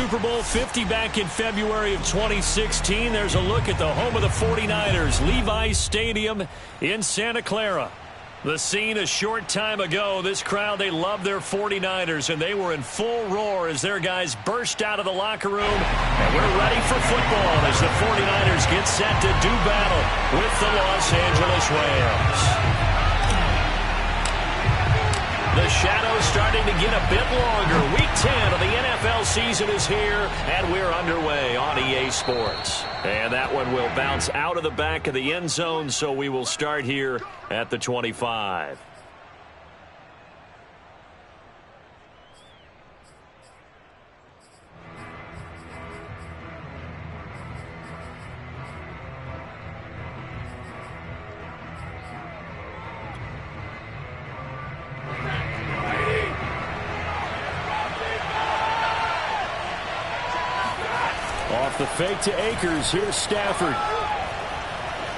Super Bowl 50 back in February of 2016. There's a look at the home of the 49ers, Levi's Stadium in Santa Clara. The scene a short time ago. This crowd, they love their 49ers, and they were in full roar as their guys burst out of the locker room. And we're ready for football as the 49ers get set to do battle with the Los Angeles Rams. The shadow's starting to get a bit longer. Week 10 of the NFL season is here, and we're underway on EA Sports. And that one will bounce out of the back of the end zone, so we will start here at the 25. Off the fake to Akers. Here's Stafford.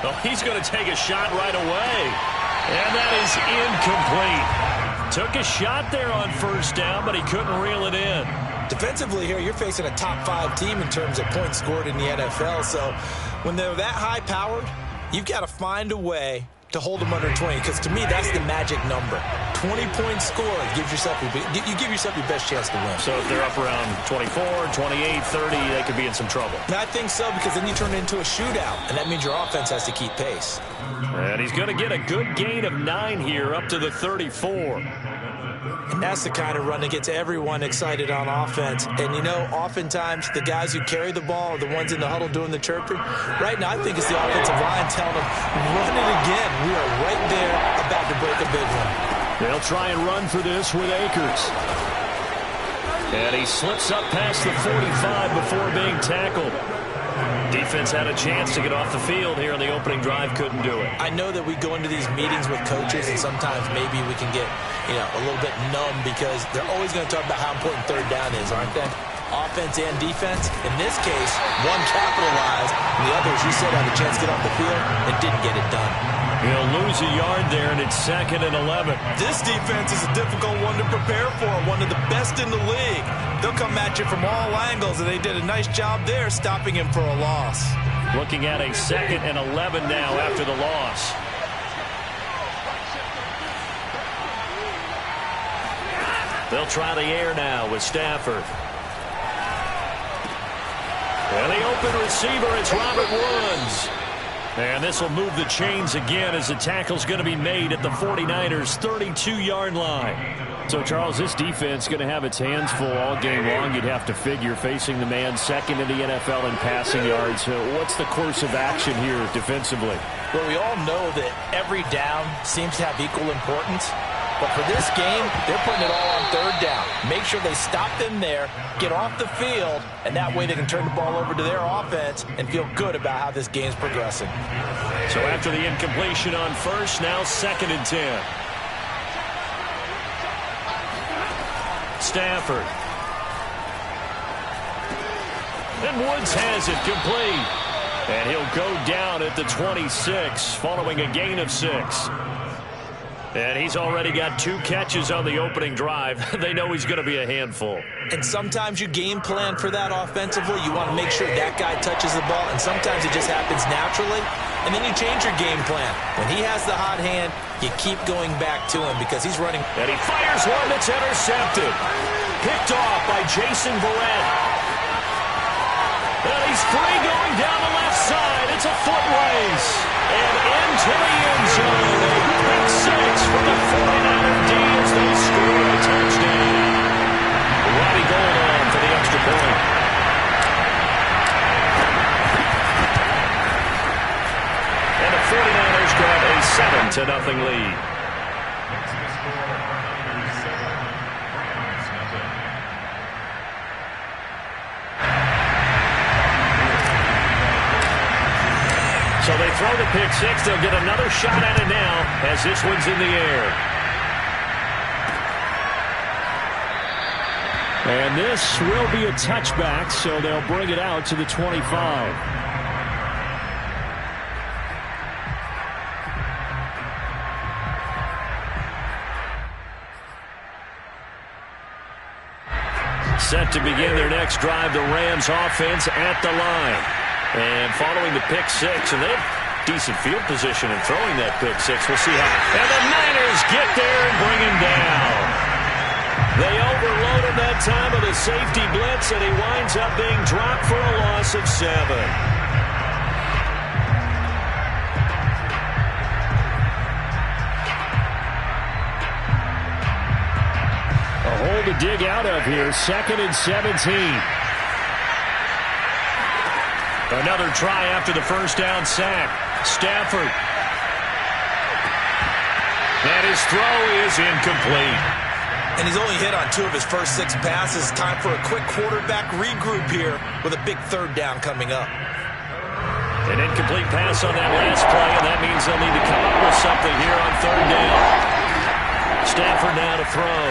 Oh, he's going to take a shot right away. And that is incomplete. Took a shot there on first down, but he couldn't reel it in. Defensively here, you're facing a top 5 team in terms of points scored in the NFL. So when they're that high-powered, you've got to find a way to hold them under 20, because to me, that's the magic number. 20 points scored, you give yourself your best chance to win. So if they're up around 24, 28, 30, they could be in some trouble. And I think so, because then you turn it into a shootout, and that means your offense has to keep pace. And he's going to get a good gain of 9 here, up to the 34. And that's the kind of run that gets everyone excited on offense. And, you know, oftentimes the guys who carry the ball are the ones in the huddle doing the chirping. Right now, I think it's the offensive line telling them, run it again. We are right there about to break a big one. They'll try and run for this with Akers. And he slips up past the 45 before being tackled. Defense had a chance to get off the field here on the opening drive, couldn't do it. I know that we go into these meetings with coaches, and sometimes maybe we can get, a little bit numb, because they're always going to talk about how important third down is, aren't they? Offense and defense. In this case, one capitalized, and the other, as you said, had a chance to get off the field and didn't get it done. He'll lose a yard there, and it's 2nd and 11. This defense is a difficult one to prepare for, one of the best in the league. They'll come at you from all angles, and they did a nice job there stopping him for a loss. Looking at a 2nd and 11 now after the loss. They'll try the air now with Stafford. And the open receiver, it's Robert Woods. And this will move the chains again as the tackle's going to be made at the 49ers' 32-yard line. So, Charles, this defense is going to have its hands full all game long, you'd have to figure, facing the man second in the NFL in passing yards. What's the course of action here defensively? Well, we all know that every down seems to have equal importance. But for this game, they're putting it all on third down. Make sure they stop them there, get off the field, and that way they can turn the ball over to their offense and feel good about how this game's progressing. So after the incompletion on first, now 2nd and 10. Stafford. And Woods has it complete. And he'll go down at the 26 following a gain of 6. And he's already got 2 catches on the opening drive. They know he's going to be a handful. And sometimes you game plan for that offensively. You want to make sure that guy touches the ball, and sometimes it just happens naturally. And then you change your game plan. When he has the hot hand, you keep going back to him because he's running. And he fires one that's intercepted. Picked off by Jason Verrett. And he's free going down the left side. It's a foot race. And into the end zone. A pick 6 for the 49er D as they score a touchdown. Robbie Gould on for the extra point. And the 49ers grab a 7-0 lead. So they throw the pick 6. They'll get another shot at it now as this one's in the air. And this will be a touchback, so they'll bring it out to the 25. set to begin their next drive. The Rams offense at the line. And following the pick six, and they have decent field position in throwing that pick six. We'll see how. And the Niners get there and bring him down. They overload him that time with a safety blitz, and he winds up being dropped for a loss of 7. A hole to dig out of here. 2nd and 17. Another try after the first down sack. Stafford. And his throw is incomplete. And he's only hit on 2 of his first 6 passes. Time for a quick quarterback regroup here with a big 3rd down coming up. An incomplete pass on that last play, and that means they'll need to come up with something here on 3rd down. Stafford now to throw.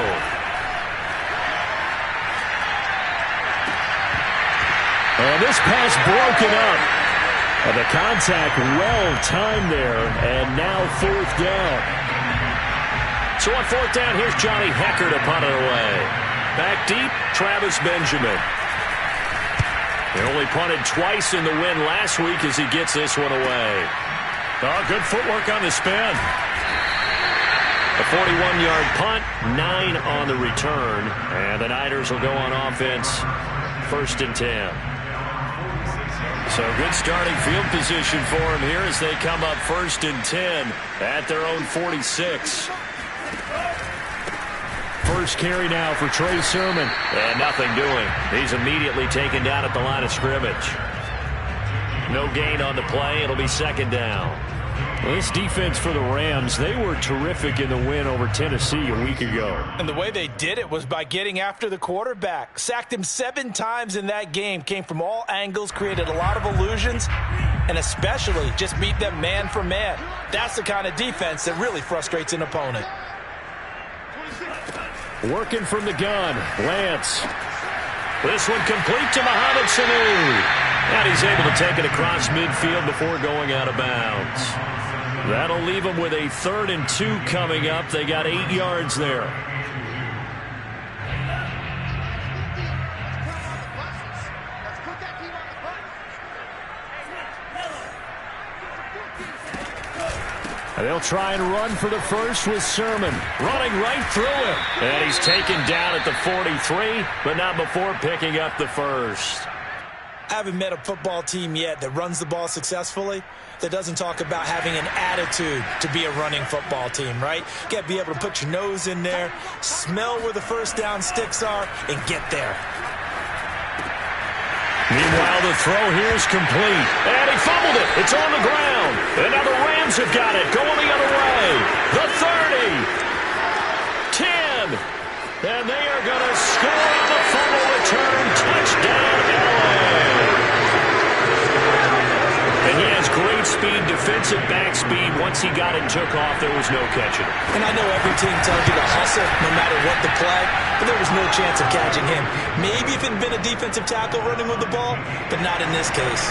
And this pass broken up. And the contact well timed there, and now 4th down. So on 4th down, here's Johnny Hekker to punt it away. Back deep, Travis Benjamin. They only punted twice in the win last week as he gets this one away. Oh, good footwork on the spin. A 41-yard punt, 9 on the return. And the Niners will go on offense, 1st and 10. So good starting field position for him here as they come up 1st and 10 at their own 46. First carry now for Trey Sermon. And nothing doing. He's immediately taken down at the line of scrimmage. No gain on the play. It'll be 2nd down. Well, this defense for the Rams, they were terrific in the win over Tennessee a week ago. And the way they did it was by getting after the quarterback. Sacked him 7 times in that game. Came from all angles, created a lot of illusions, and especially just beat them man for man. That's the kind of defense that really frustrates an opponent. Working from the gun, Lance. This one complete to Mohamed Sanu. And he's able to take it across midfield before going out of bounds. That'll leave them with a 3rd and 2 coming up. They got 8 yards there. And they'll try and run for the first with Sermon. Running right through him. And he's taken down at the 43, but not before picking up the first. I haven't met a football team yet that runs the ball successfully that doesn't talk about having an attitude to be a running football team, right? You got to be able to put your nose in there, smell where the first down sticks are, and get there. Meanwhile, the throw here is complete. And he fumbled it. It's on the ground. And now the Rams have got it. Going the other way. The 30. 10. And they are going to score on the fumble return. Touchdown, LA. And he has great speed, defensive back speed. Once he got it and took off, there was no catching it. And I know every team tells you to hustle no matter what the play, but there was no chance of catching him. Maybe if it had been a defensive tackle running with the ball, but not in this case.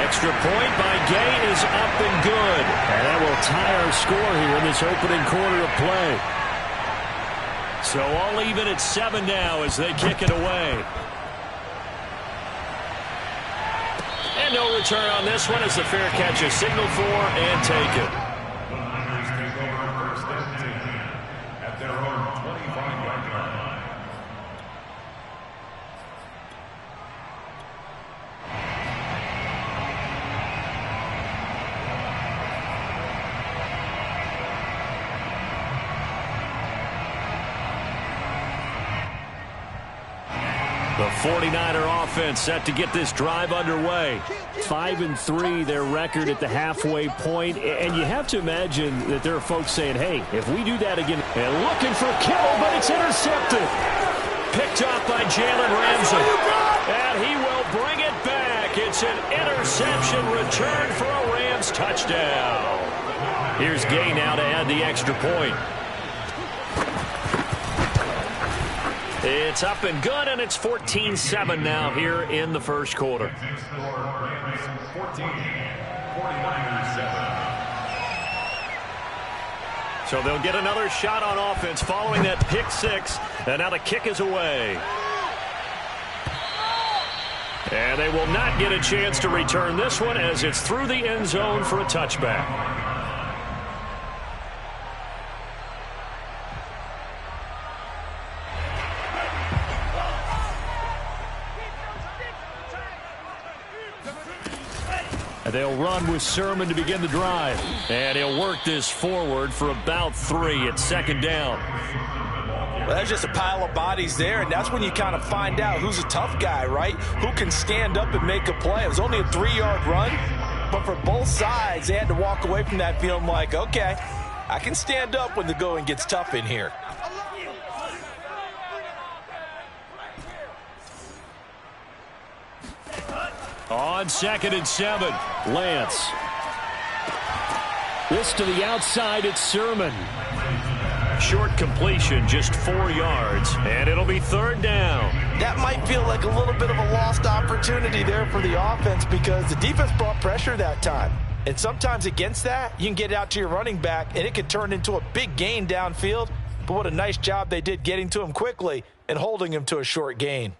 Extra point by Gay is up and good. And that will tie our score here in this opening quarter of play. So all even at 7 now as they kick it away. And no return on this one as the fair catch is signaled for and taken. The Niners take over 1st and 10 at their own 25-yard line. The 49er offense set to get this drive underway. 5-3, their record at the halfway point. And you have to imagine that there are folks saying, hey, if we do that again, and looking for Kittle, but it's intercepted. Picked off by Jalen Ramsey. And he will bring it back. It's an interception return for a Rams touchdown. Here's Gay now to add the extra point. It's up and good, and it's 14-7 now here in the first quarter. 14, 49ers 7. So they'll get another shot on offense following that pick six, and now the kick is away. And they will not get a chance to return this one as it's through the end zone for a touchback. They'll run with Sermon to begin the drive. And he'll work this forward for about 3 at second down. Well, there's just a pile of bodies there, and that's when you kind of find out who's a tough guy, right? Who can stand up and make a play. It was only a 3-yard run, but for both sides, they had to walk away from that feeling like, okay, I can stand up when the going gets tough in here. On 2nd and 7, Lance. This to the outside, it's Sermon. Short completion, just 4 yards, and it'll be 3rd down. That might feel like a little bit of a lost opportunity there for the offense because the defense brought pressure that time. And sometimes against that, you can get out to your running back, and it could turn into a big gain downfield. But what a nice job they did getting to him quickly and holding him to a short gain.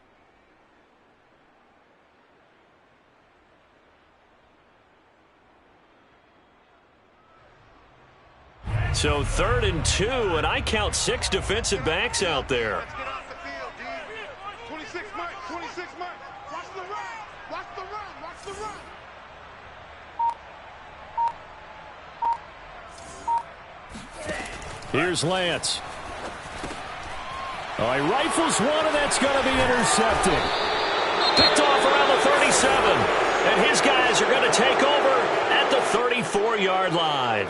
So 3rd and 2, and I count 6 defensive backs out there. Let's get off the field, D. 26 Mike, 26 Mike. Watch the run, watch the run, watch the run. Here's Lance. Oh, he rifles one, and that's going to be intercepted. Picked off around the 37, and his guys are going to take over at the 34-yard line.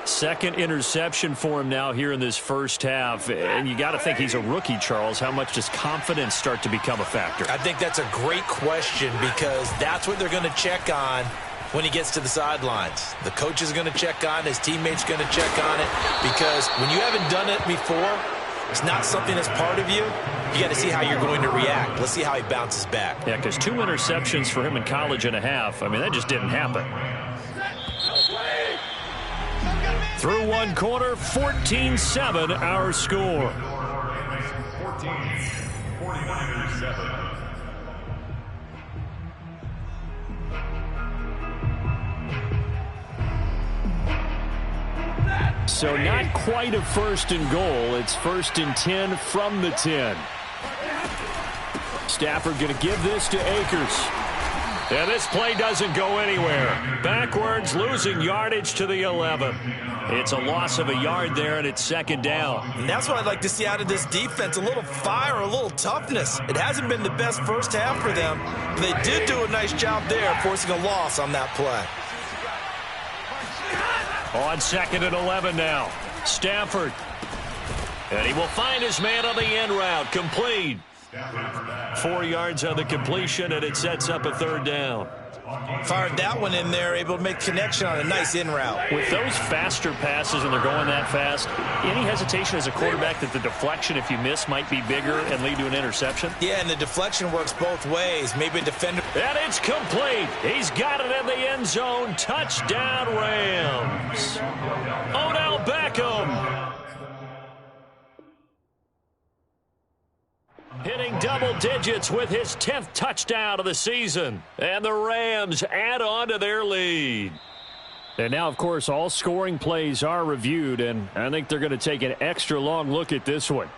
2nd interception for him now here in this first half. And you got to think he's a rookie, Charles. How much does confidence start to become a factor? I think that's a great question because that's what they're going to check on when he gets to the sidelines. The coach is going to check on it. His teammates going to check on it because when you haven't done it before, it's not something that's part of you. You got to see how you're going to react. Let's see how he bounces back. Yeah, because 2 interceptions for him in college and a half. I mean, that just didn't happen. Through one quarter, 14-7 our score. 49-7. So not quite a 1st and goal. It's 1st and 10 from the 10. Stafford going to give this to Akers. And this play doesn't go anywhere. Backwards, losing yardage to the 11. It's a loss of a yard there, and it's 2nd down. And that's what I'd like to see out of this defense, a little fire, a little toughness. It hasn't been the best first half for them, but they did do a nice job there, forcing a loss on that play. On 2nd and 11 now. Stafford. And he will find his man on the end route. Complete. 4 yards on the completion, and it sets up a 3rd down. Fired that one in there, able to make connection on a nice in route. With those faster passes and they're going that fast, any hesitation as a quarterback that the deflection, if you miss, might be bigger and lead to an interception? Yeah, and the deflection works both ways. Maybe a defender. And it's complete. He's got it in the end zone. Touchdown, Rams. Odell Beckham. Hitting double digits with his 10th touchdown of the season. And the Rams add on to their lead. And now, of course, all scoring plays are reviewed, and I think they're going to take an extra long look at this one.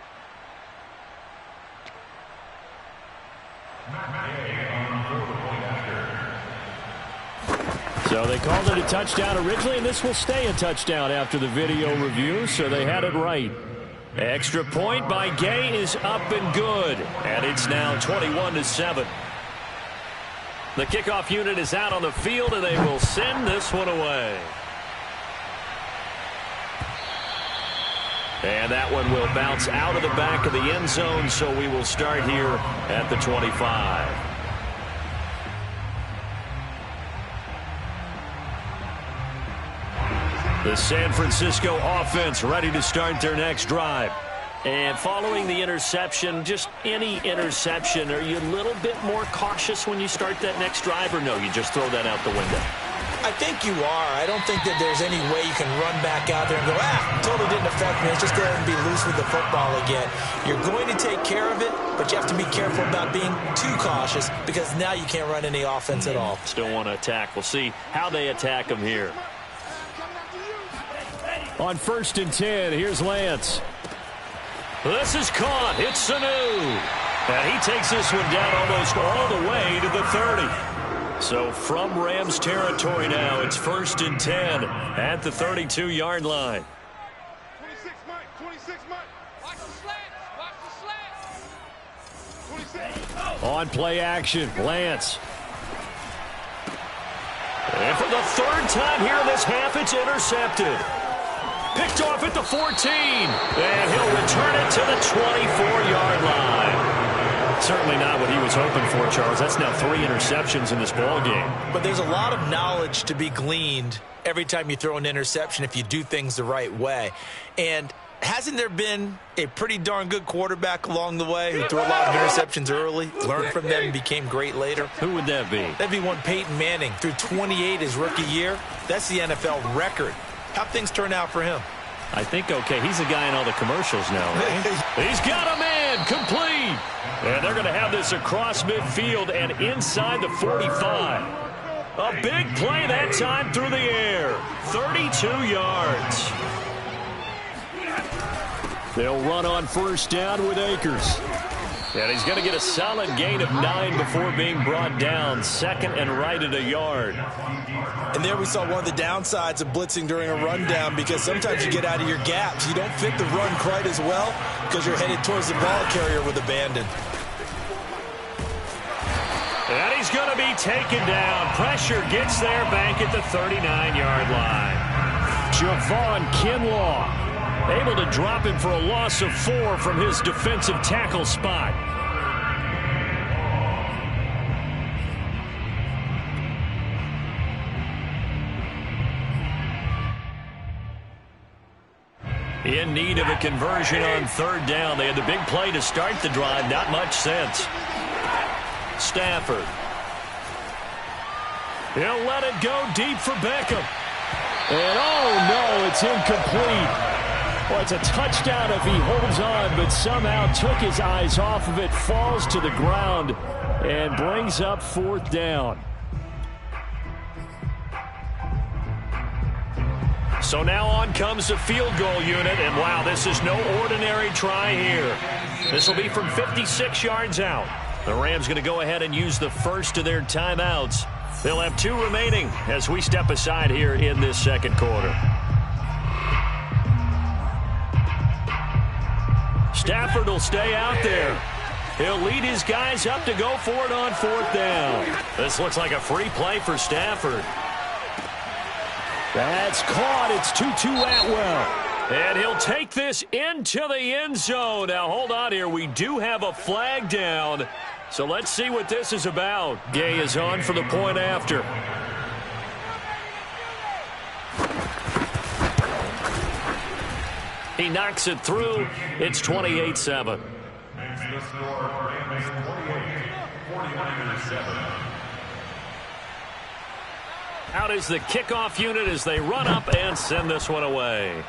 So they called it a touchdown originally, and this will stay a touchdown after the video review, so they had it right. Extra point by Gay is up and good, and it's now 21-7. The kickoff unit is out on the field, and they will send this one away. And that one will bounce out of the back of the end zone, so we will start here at the 25. The San Francisco offense ready to start their next drive. And following the interception, just any interception, are you a little bit more cautious when you start that next drive, or no, you just throw that out the window? I think you are. I don't think that there's any way you can run back out there and go, totally didn't affect me. Let's just go ahead and be loose with the football again. You're going to take care of it, but you have to be careful about being too cautious because now you can't run any offense at all. Still want to attack. We'll see how they attack him here. On 1st and 10, here's Lance. This is caught. It's Sanu. And he takes this one down almost all the way to the 30. So from Rams territory now, it's 1st and 10 at the 32-yard line. 26 Mike, 26 Mike. Watch the slants, watch the slants. 26. On play action, Lance. And for the 3rd time here in this half, it's intercepted. Picked off at the 14. And he'll return it to the 24-yard line. Certainly not what he was hoping for, Charles. That's now 3 interceptions in this ball game. But there's a lot of knowledge to be gleaned every time you throw an interception if you do things the right way. And hasn't there been a pretty darn good quarterback along the way who threw a lot of interceptions early, learned from them, and became great later? Who would that be? That'd be one Peyton Manning. Threw 28 his rookie year. That's the NFL record. How'd things turn out for him? I think, okay, he's the guy in all the commercials now, right? He's got a man, complete. And they're going to have this across midfield and inside the 45. A big play that time through the air. 32 yards. They'll run on 1st down with Akers. And he's going to get a solid gain of 9 before being brought down. 2nd and right at a yard. And there we saw one of the downsides of blitzing during a rundown because sometimes you get out of your gaps. You don't fit the run quite as well because you're headed towards the ball carrier with abandon. And he's going to be taken down. Pressure gets there back at the 39-yard line. Javon Kinlaw able to drop him for a loss of 4 from his defensive tackle spot. In need of a conversion on 3rd down. They had the big play to start the drive. Not much sense. Stafford. He'll let it go deep for Beckham. And oh no, it's incomplete. Well, it's a touchdown if he holds on, but somehow took his eyes off of it, falls to the ground, and brings up 4th down. So now on comes the field goal unit, and wow, this is no ordinary try here. This will be from 56 yards out. The Rams going to go ahead and use the first of their timeouts. They'll have 2 remaining as we step aside here in this 2nd quarter. Stafford will stay out there. He'll lead his guys up to go for it on 4th down. This looks like a free play for Stafford. That's caught. It's Tutu Atwell. And he'll take this into the end zone. Now, hold on here. We do have a flag down. So let's see what this is about. Gay is on for the point after. He knocks it through. It's 28-7. Makes the score Rams 28, 49-7. Out is the kickoff unit as they run up and send this one away.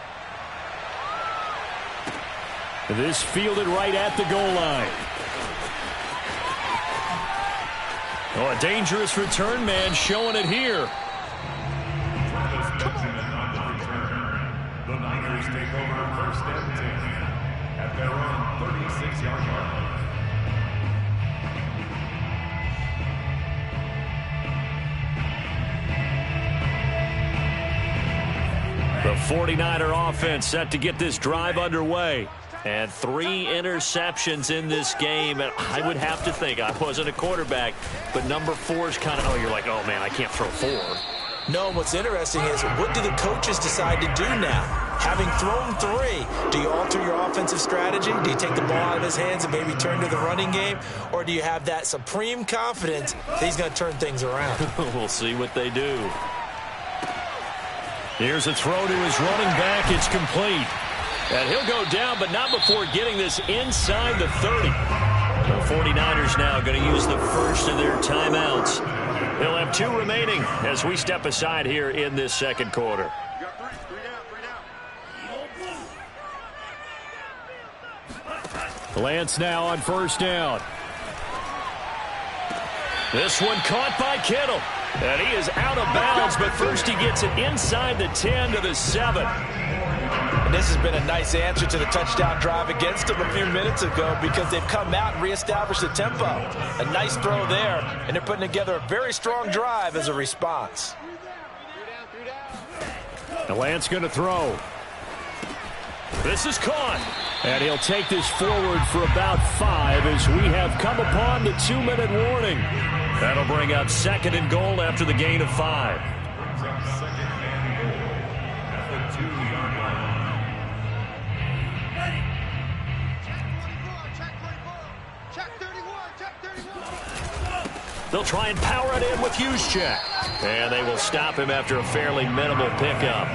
This fielded right at the goal line. Oh, a dangerous return man showing it here. The Niners take over 1st and 10 at their own 36-yard line. The 49er offense set to get this drive underway. And 3 interceptions in this game. And I would have to think, I wasn't a quarterback, but number 4 is kind of, oh, you're like, oh, man, I can't throw 4. No, and what's interesting is, what do the coaches decide to do now? Having thrown 3, do you alter your offensive strategy? Do you take the ball out of his hands and maybe turn to the running game? Or do you have that supreme confidence that he's going to turn things around? We'll see what they do. Here's a throw to his running back. It's complete. And he'll go down, but not before getting this inside the 30. The 49ers now going to use the first of their timeouts He'll have 2 remaining as we step aside here in this second quarter. You got 3 down. Lance now on first down. This one caught by Kittle. And he is out of bounds, but first he gets it inside the 10 to the 7. And this has been a nice answer to the touchdown drive against them a few minutes ago because they've come out and reestablished the tempo. A nice throw there, and they're putting together a very strong drive as a response. The Lance going to throw. This is caught. And he'll take this forward for about 5 as we have come upon the 2-minute warning. That'll bring out 2nd and goal after the gain of 5. Brings up 2nd and goal at the 2-yard line. Check 31. They'll try and power it in with Juszczyk. And they will stop him after a fairly minimal pickup.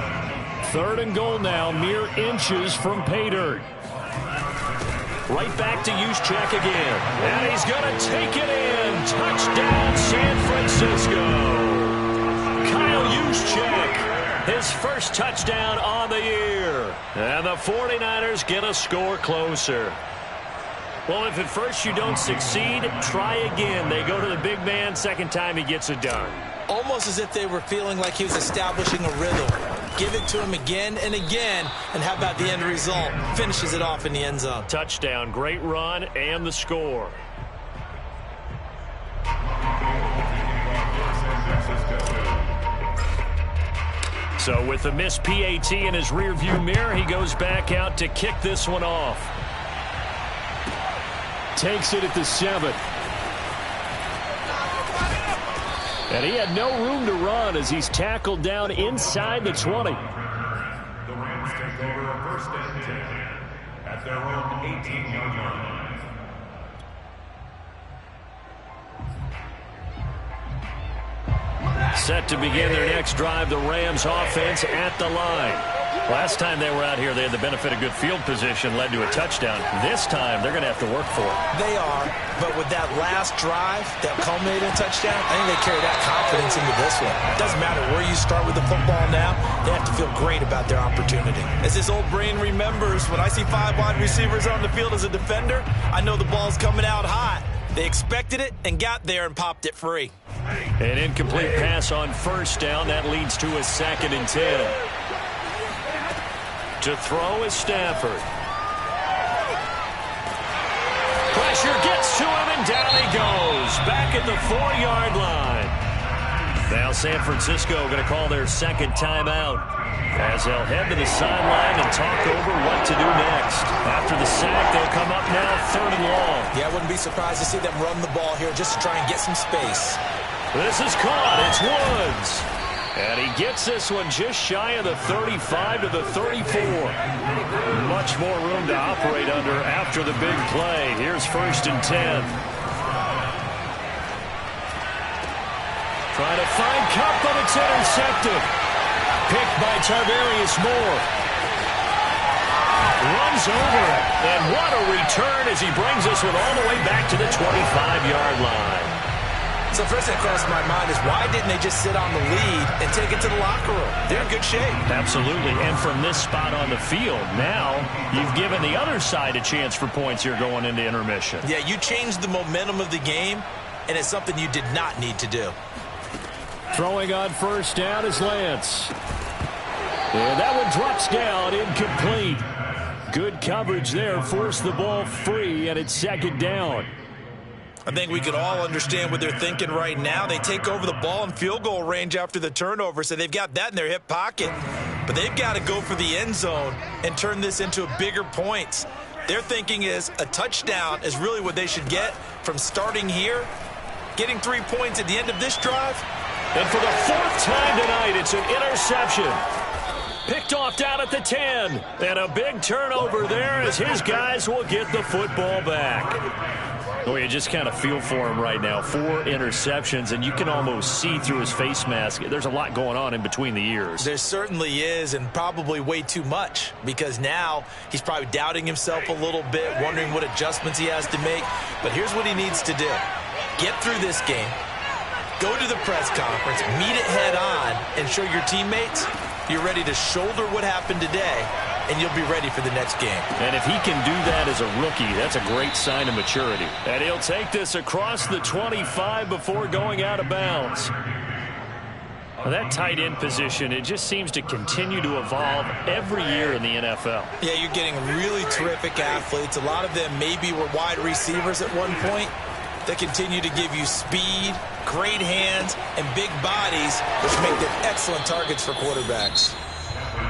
3rd and goal now, mere inches from pay dirt. Right back to Juszczyk again. And he's going to take it in. Touchdown, San Francisco. Kyle Juszczyk, his first touchdown on the year. And the 49ers get a score closer. Well, if at first you don't succeed, try again. They go to the big man. Second time he gets it done. Almost as if they were feeling like he was establishing a rhythm. Give it to him again and again, and how about the end result? Finishes it off in the end zone. Touchdown, great run, and the score. So with the missed PAT in his rearview mirror, he goes back out to kick this one off. Takes it at the 7. And he had no room to run as he's tackled down inside the 20. The Rams take over a 1st and 10 at their own 18-yard line. Set to begin their next drive, the Rams offense at the line. Last time they were out here, they had the benefit of good field position, led to a touchdown. This time, they're going to have to work for it. They are, but with that last drive that culminated in a touchdown, I think they carry that confidence into this one. It doesn't matter where you start with the football now, they have to feel great about their opportunity. As this old brain remembers, when I see 5 wide receivers on the field as a defender, I know the ball's coming out hot. They expected it and got there and popped it free. An incomplete pass on first down. That leads to a 2nd and 10. To throw is Stafford. Pressure gets to him, and down he goes. Back at the 4-yard line. Now San Francisco going to call their 2nd timeout as they'll head to the sideline and talk over what to do next. After the sack, they'll come up now 3rd and long. Yeah, I wouldn't be surprised to see them run the ball here just to try and get some space. This is caught. It's Woods. And he gets this one just shy of the 35 to the 34. Much more room to operate under after the big play. Here's 1st and 10. Trying to find Kupp, but it's intercepted. Picked by Tarvarius Moore. Runs over it. And what a return as he brings this one all the way back to the 25-yard line. So first thing that crossed my mind is why didn't they just sit on the lead and take it to the locker room? They're in good shape. Absolutely. And from this spot on the field, now you've given the other side a chance for points here going into intermission. Yeah, you changed the momentum of the game, and it's something you did not need to do. Throwing on first down is Lance. And that one drops down, incomplete. Good coverage there, forced the ball free, and it's 2nd down. I think we can all understand what they're thinking right now. They take over the ball in field goal range after the turnover, so they've got that in their hip pocket. But they've got to go for the end zone and turn this into a bigger points. Their thinking is a touchdown is really what they should get from starting here, getting 3 points at the end of this drive. And for the 4th time tonight, it's an interception. Picked off down at the 10. And a big turnover there as his guys will get the football back. Well, you just kind of feel for him right now. 4 interceptions, and you can almost see through his face mask. There's a lot going on in between the ears. There certainly is, and probably way too much, because now he's probably doubting himself a little bit, wondering what adjustments he has to make. But here's what he needs to do. Get through this game, Go to the press conference, meet it head on, and show your teammates you're ready to shoulder what happened today, and you'll be ready for the next game. And if he can do that as a rookie, that's a great sign of maturity. And he'll take this across the 25 before going out of bounds. Well, that tight end position, it just seems to continue to evolve every year in the NFL. Yeah, you're getting really terrific athletes. A lot of them maybe were wide receivers at one point. They continue to give you speed, great hands, and big bodies, which make them excellent targets for quarterbacks.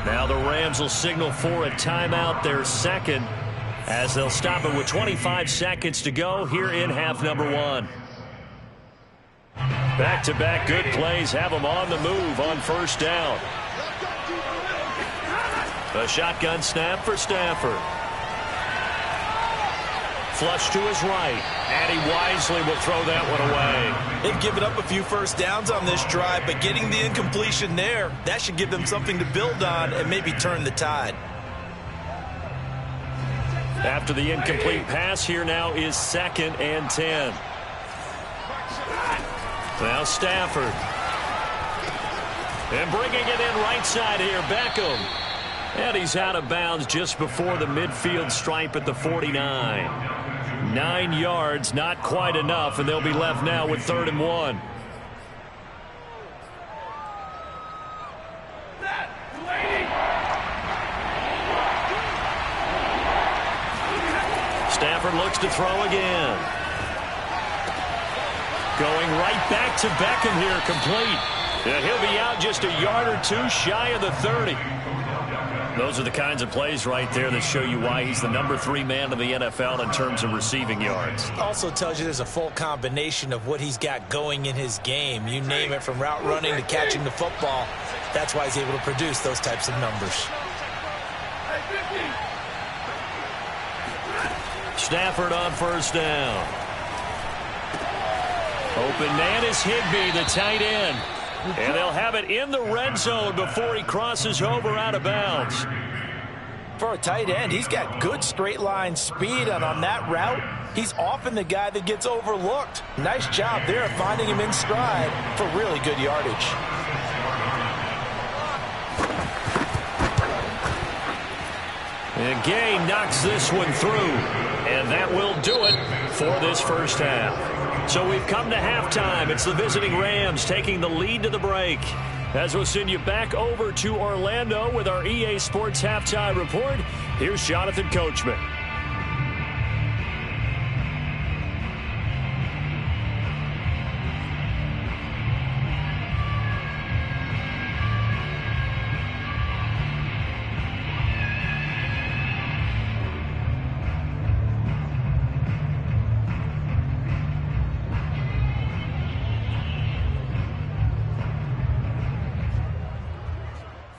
Now the Rams will signal for a timeout, their second, as they'll stop it with 25 seconds to go here in half number 1. Back-to-back good plays have them on the move on first down. A shotgun snap for Stafford. Flush to his right, and he wisely will throw that one away. They've given up a few first downs on this drive, but getting the incompletion there, that should give them something to build on and maybe turn the tide. After the incomplete pass, here now is 2nd and 10. Now Stafford. And bringing it in right side here, Beckham. And he's out of bounds just before the midfield stripe at the 49. 9 yards, not quite enough, and they'll be left now with 3rd and 1. Stafford looks to throw again. Going right back to Beckham here, complete. And he'll be out just a yard or two shy of the 30. Those are the kinds of plays right there that show you why he's the number 3 man in the NFL in terms of receiving yards. Also tells you there's a full combination of what he's got going in his game. You name it, from route running to catching the football. That's why he's able to produce those types of numbers. Stafford on first down. Open man is Higbee, the tight end. And they'll have it in the red zone before he crosses over out of bounds. For a tight end, he's got good straight line speed, and on that route, he's often the guy that gets overlooked. Nice job there of finding him in stride for really good yardage. And Gay knocks this one through. And that will do it for this first half. So we've come to halftime. It's the visiting Rams taking the lead to the break. As we'll send you back over to Orlando with our EA Sports Halftime Report, here's Jonathan Coachman.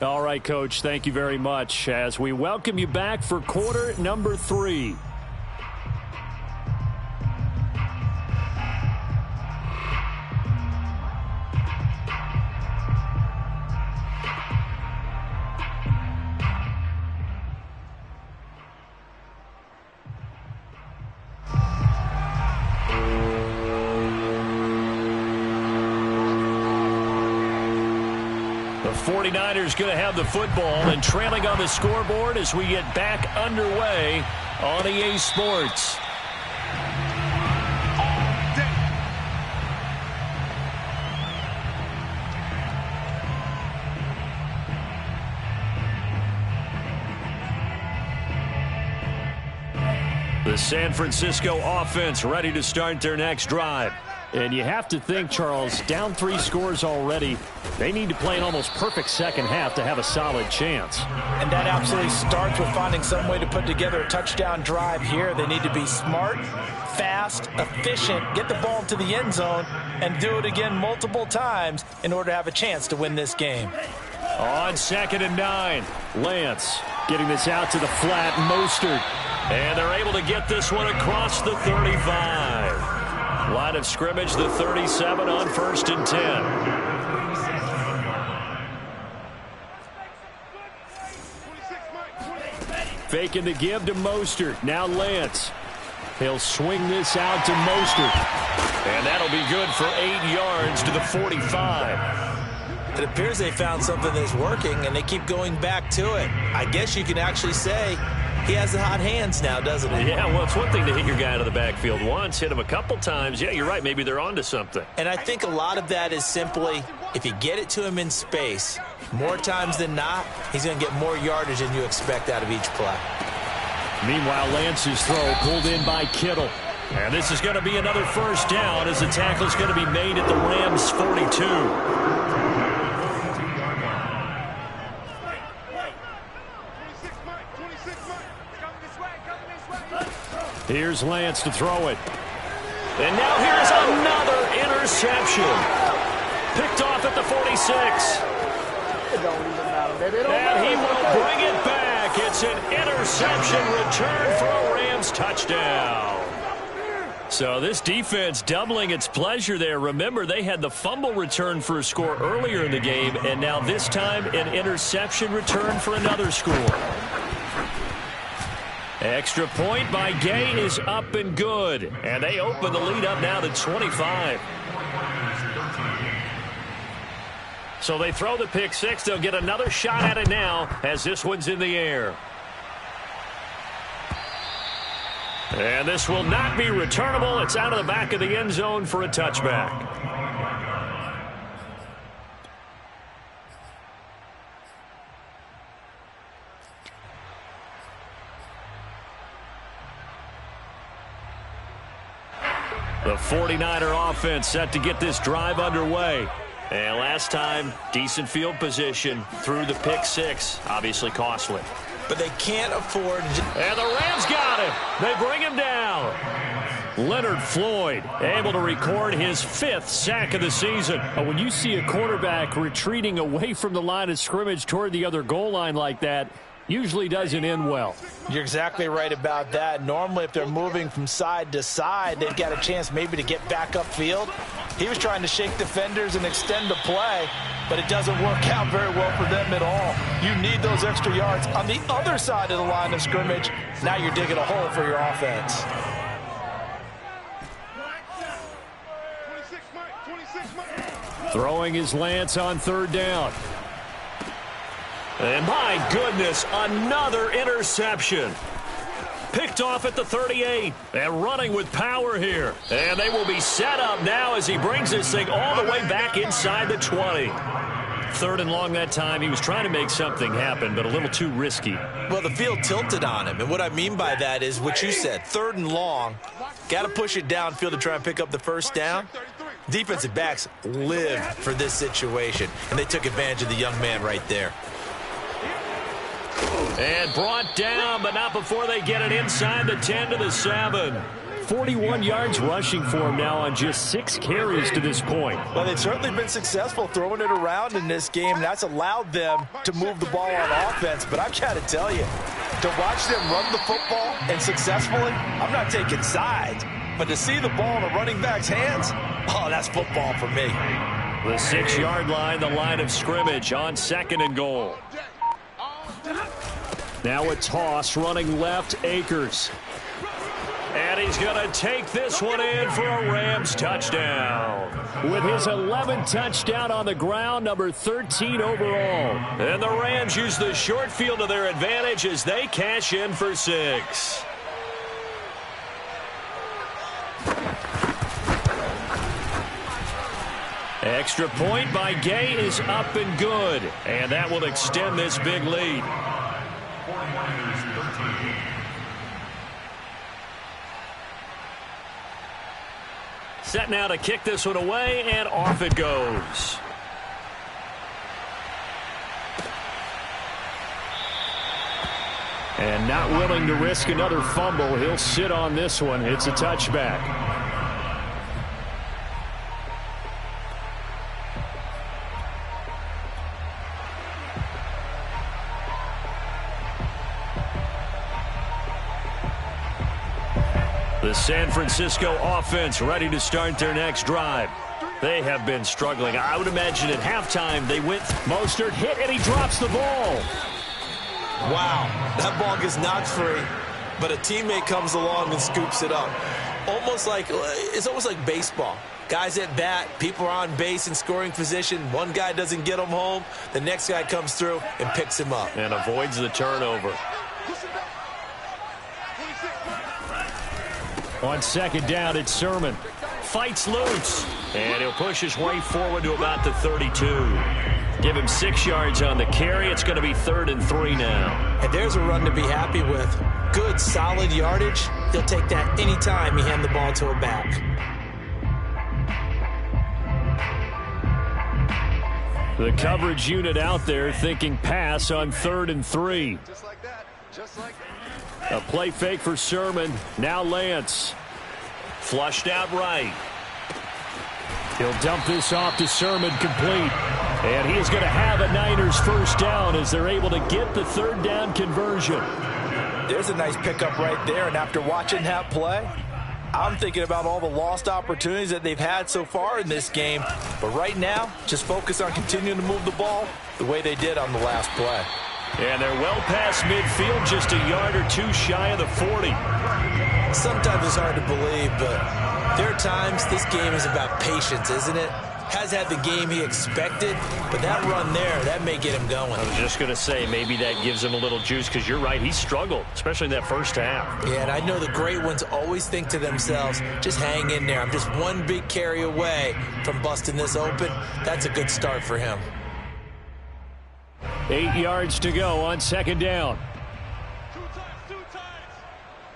All right, Coach, thank you very much as we welcome you back for quarter number 3. The 49ers going to have the football and trailing on the scoreboard as we get back underway on EA Sports. The San Francisco offense ready to start their next drive. And you have to think, Charles, down 3 scores already. They need to play an almost perfect second half to have a solid chance. And that absolutely starts with finding some way to put together a touchdown drive here. They need to be smart, fast, efficient, get the ball into the end zone, and do it again multiple times in order to have a chance to win this game. On 2nd and 9, Lance getting this out to the flat, Mostert. And they're able to get this one across the 35. Line of scrimmage, the 37 on 1st and 10. Faking the give to Mostert. Now Lance. He'll swing this out to Mostert. And that'll be good for 8 yards to the 45. It appears they found something that's working, and they keep going back to it. I guess you can actually say he has the hot hands now, doesn't he? Yeah, well, it's one thing to hit your guy out of the backfield once, hit him a couple times. Yeah, you're right. Maybe they're onto something. And I think a lot of that is simply if you get it to him in space, more times than not, he's going to get more yardage than you expect out of each play. Meanwhile, Lance's throw pulled in by Kittle. And this is going to be another first down as the tackle is going to be made at the Rams' 42. Here's Lance to throw it. And now here's another interception. Picked off at the 46. And he will bring it back. It's an interception return for a Rams touchdown. So this defense doubling its pleasure there. Remember, they had the fumble return for a score earlier in the game, and now this time an interception return for another score. Extra point by Gay is up and good. And they open the lead up now to 25. So they throw the pick six. They'll get another shot at it now as this one's in the air. And this will not be returnable. It's out of the back of the end zone for a touchback. The 49er offense set to get this drive underway. And last time, decent field position through the pick six. Obviously costly. But they can't afford... And the Rams got him. They bring him down. Leonard Floyd able to record his 5th sack of the season. When you see a quarterback retreating away from the line of scrimmage toward the other goal line like that, usually doesn't end well. You're exactly right about that. Normally, if they're moving from side to side, they've got a chance maybe to get back upfield. He was trying to shake defenders and extend the play, but it doesn't work out very well for them at all. You need those extra yards on the other side of the line of scrimmage. Now you're digging a hole for your offense. Throwing his Lance on 3rd down. And my goodness, another interception. Picked off at the 38 and running with power here. And they will be set up now as he brings this thing all the way back inside the 20. 3rd and long that time. He was trying to make something happen, but a little too risky. Well, the field tilted on him. And what I mean by that is what you said. 3rd and long. Got to push it downfield to try and pick up the first down. Defensive backs live for this situation. And they took advantage of the young man right there. And brought down, but not before they get it inside the 10 to the 7. 41 yards rushing for him now on just 6 carries to this point. Well, they've certainly been successful throwing it around in this game. That's allowed them to move the ball on offense. But I've got to tell you, to watch them run the football and successfully, I'm not taking sides. But to see the ball in a running back's hands, oh, that's football for me. The 6-yard line, the line of scrimmage on 2nd and goal. Now a toss running left, Akers. And he's going to take this one in for a Rams touchdown. With his 11th touchdown on the ground, number 13 overall. And the Rams use the short field to their advantage as they cash in for 6. Extra point by Gay is up and good. And that will extend this big lead. Set now to kick this one away, and off it goes. And not willing to risk another fumble, he'll sit on this one. It's a touchback. The San Francisco offense ready to start their next drive. They have been struggling. I would imagine at halftime they went. Mostert hit and he drops the ball. Wow, that ball gets knocked free, but a teammate comes along and scoops it up. almost like baseball. Guys at bat, people are on base in scoring position. One guy doesn't get him home. The next guy comes through and picks him up. And avoids the turnover. On second down, it's Sermon. Fights loose. And he'll push his way forward to about the 32. Give him 6 yards on the carry. It's going to be 3rd and 3 now. And there's a run to be happy with. Good, solid yardage. He'll take that anytime you hand the ball to a back. The coverage unit out there thinking pass on 3rd and 3. Just like that. Just like that. A play fake for Sermon. Now Lance. Flushed out right. He'll dump this off to Sermon, complete. And he is going to have a Niners first down as they're able to get the 3rd down conversion. There's a nice pickup right there, and after watching that play, I'm thinking about all the lost opportunities that they've had so far in this game. But right now, just focus on continuing to move the ball the way they did on the last play. And they're well past midfield, just a yard or 2 shy of the 40. Sometimes it's hard to believe, but there are times this game is about patience, isn't it? Has had the game he expected, but that run there, that may get him going. I was just going to say, maybe that gives him a little juice, because you're right, he struggled, especially in that first half. Yeah, and I know the great ones always think to themselves, just hang in there. I'm just one big carry away from busting this open. That's a good start for him. 8 yards to go on second down. Two times.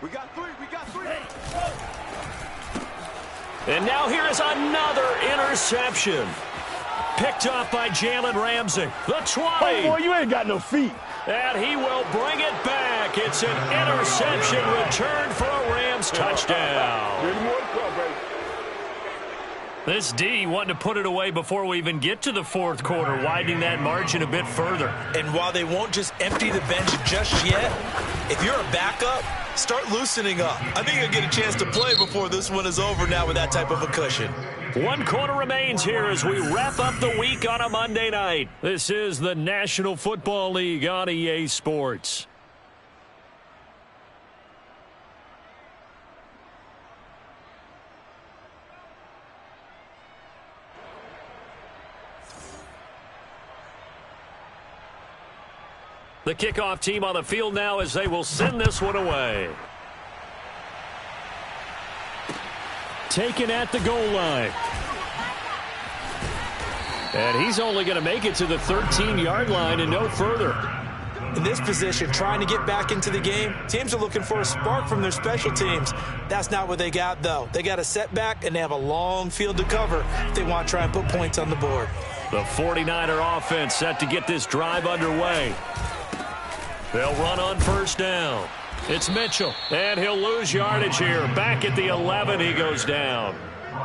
We got 3. We got 3. And now here is another interception. Picked up by Jalen Ramsey. The 20. Hey, boy, you ain't got no feet. And he will bring it back. It's an interception return for a Rams touchdown. There's more to come, baby. This D wanting to put it away before we even get to the 4th quarter, widening that margin a bit further. And while they won't just empty the bench just yet, if you're a backup, start loosening up. I think you'll get a chance to play before this one is over now with that type of a cushion. 1 quarter remains here as we wrap up the week on a Monday night. This is the National Football League on EA Sports. The kickoff team on the field now as they will send this one away. Taken at the goal line. And he's only going to make it to the 13-yard line and no further. In this position, trying to get back into the game, teams are looking for a spark from their special teams. That's not what they got, though. They got a setback, and they have a long field to cover if they want to try and put points on the board. The 49er offense set to get this drive underway. They'll run on first down. It's Mitchell, and he'll lose yardage here. Back at the 11, he goes down.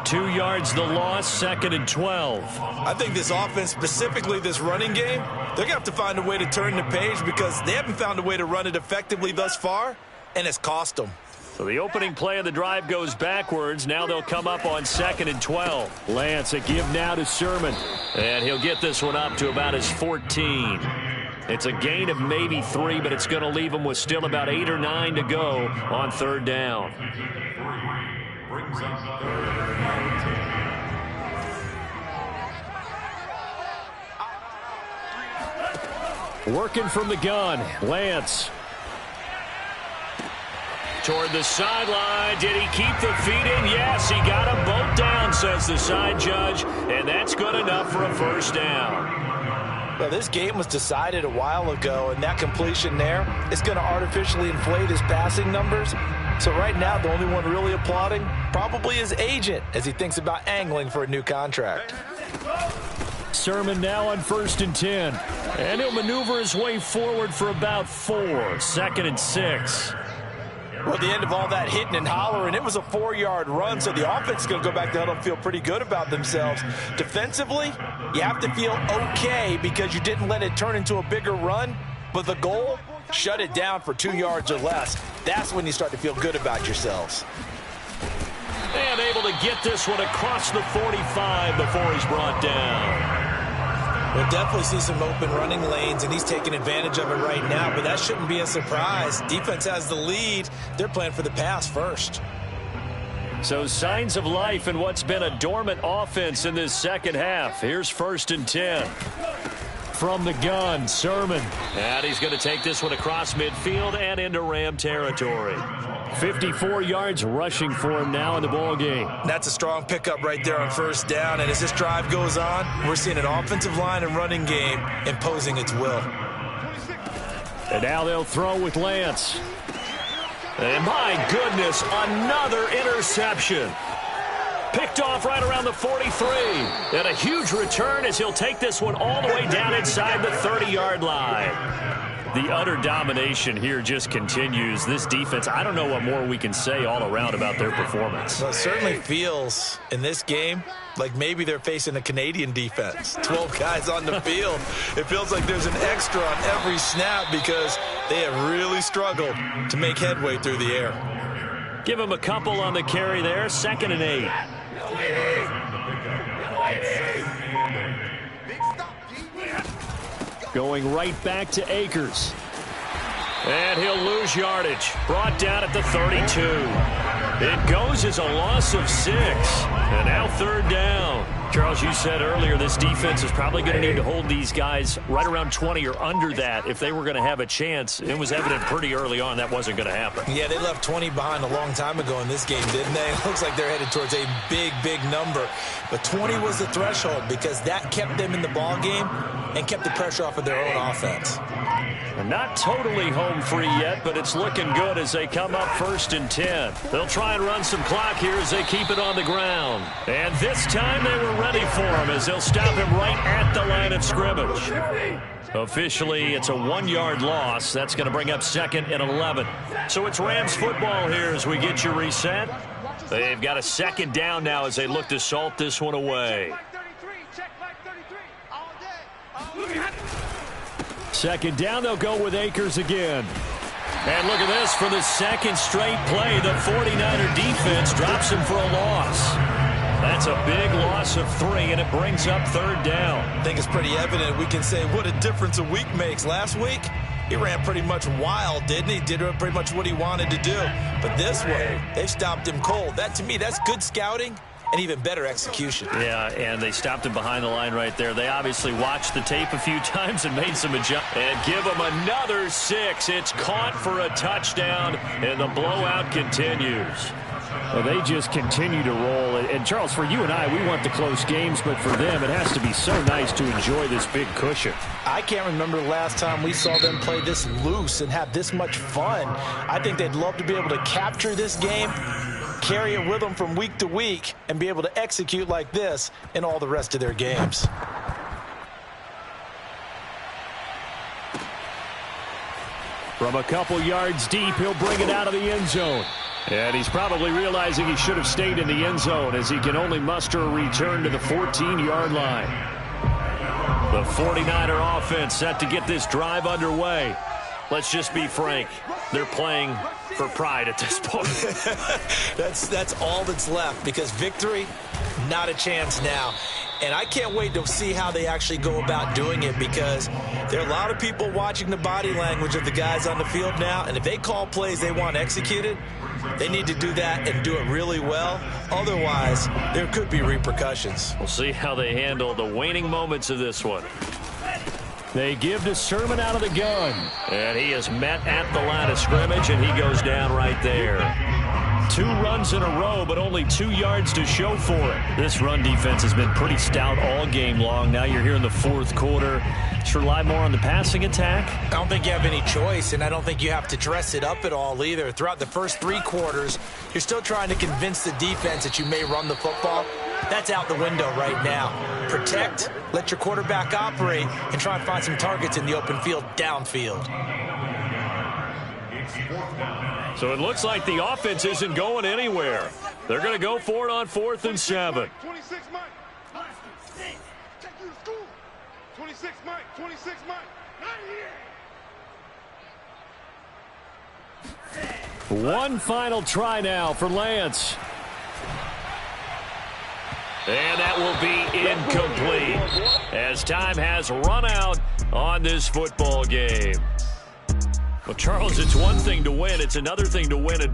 2 yards the loss, 2nd and 12. I think this offense, specifically this running game, they're going to have to find a way to turn the page because they haven't found a way to run it effectively thus far, and it's cost them. So the opening play of the drive goes backwards. Now they'll come up on 2nd and 12. Lance, a give now to Sermon. And he'll get this one up to about his 14. It's a gain of maybe 3, but it's going to leave him with still about 8 or 9 to go on 3rd down. Brings up 3rd and 10. Working from the gun, Lance. Toward the sideline. Did he keep the feet in? Yes, he got them both down, says the side judge. And that's good enough for a first down. Well, this game was decided a while ago, and that completion there is going to artificially inflate his passing numbers. So right now, the only one really applauding probably his agent as he thinks about angling for a new contract. Sermon now on 1st and 10. And he'll maneuver his way forward for about 4. 2nd and 6. Well, at the end of all that hitting and hollering, it was a 4-yard run, so the offense is going to go back to huddle and feel pretty good about themselves. Defensively, you have to feel okay because you didn't let it turn into a bigger run, but the goal, shut it down for 2 yards or less. That's when you start to feel good about yourselves. And able to get this one across the 45 before he's brought down. We'll definitely see some open running lanes, and he's taking advantage of it right now, but that shouldn't be a surprise. Defense has the lead. They're playing for the pass first. So signs of life in what's been a dormant offense in this second half. Here's 1st and 10. From the gun, Sermon. And he's going to take this one across midfield and into Ram territory. 54 yards rushing for him now in the ball game. That's a strong pickup right there on 1st down. And as this drive goes on, we're seeing an offensive line and running game imposing its will. And now they'll throw with Lance. And my goodness, another interception. Picked off right around the 43. And a huge return as he'll take this one all the way down inside the 30-yard line. The utter domination here just continues. This defense, I don't know what more we can say all around about their performance. Well, it certainly feels in this game like maybe they're facing a Canadian defense. 12 guys on the field. It feels like there's an extra on every snap because they have really struggled to make headway through the air. Give him a couple on the carry there. 2nd and 8. Going right back to Akers. And he'll lose yardage. Brought down at the 32. It goes as a loss of 6. And now 3rd down. Charles, you said earlier this defense is probably going to need to hold these guys right around 20 or under that if they were going to have a chance. It was evident pretty early on that wasn't going to happen. Yeah, they left 20 behind a long time ago in this game, didn't they? It looks like they're headed towards a big, big number. But 20 was the threshold because that kept them in the ball game and kept the pressure off of their own offense. And not totally home free yet, but it's looking good as they come up 1st and 10. They'll try and run some clock here as they keep it on the ground. And this time they were ready for him as they'll stop him right at the line of scrimmage. Officially, it's a 1-yard loss. That's going to bring up 2nd and 11. So it's Rams football here as we get you reset. They've got a 2nd down now as they look to salt this one away. 2nd down, they'll go with Akers again. And look at this. For the 2nd straight play, the 49er defense drops him for a loss. That's a big loss of 3, and it brings up 3rd down. I think it's pretty evident. We can say what a difference a week makes. Last week, he ran pretty much wild, didn't he? Did pretty much what he wanted to do. But this one, they've stopped him cold. That, to me, that's good scouting and even better execution. Yeah, and they stopped him behind the line right there. They obviously watched the tape a few times and made some adjustments. And give him another 6. It's caught for a touchdown, and the blowout continues. Well, they just continue to roll. And, Charles, for you and I, we want the close games, but for them, it has to be so nice to enjoy this big cushion. I can't remember the last time we saw them play this loose and have this much fun. I think they'd love to be able to capture this game, carry it with them from week to week, and be able to execute like this in all the rest of their games. From a couple yards deep, he'll bring it out of the end zone. And he's probably realizing he should have stayed in the end zone as he can only muster a return to the 14-yard line. The 49er offense set to get this drive underway. Let's just be frank. They're playing for pride at this point. That's all that's left because victory, not a chance now. And I can't wait to see how they actually go about doing it because there are a lot of people watching the body language of the guys on the field now. And if they call plays they want executed, they need to do that and do it really well. Otherwise, there could be repercussions. We'll see how they handle the waning moments of this one. They give to Sermon out of the gun. And he is met at the line of scrimmage, and he goes down right there. 2 runs in a row, but only 2 yards to show for it. This run defense has been pretty stout all game long. Now you're here in the 4th quarter. Just rely more on the passing attack. I don't think you have any choice, and I don't think you have to dress it up at all either. Throughout the first 3 quarters, you're still trying to convince the defense that you may run the football. That's out the window right now. Protect, let your quarterback operate, and try and find some targets in the open field downfield. So it looks like the offense isn't going anywhere. They're going to go for it on 4th and 7. 26 Mike. Take you to school. 26 Mike. 26 Mike. Not here. One final try now for Lance. And that will be incomplete as time has run out on this football game. Well, Charles, it's one thing to win. It's another thing to win it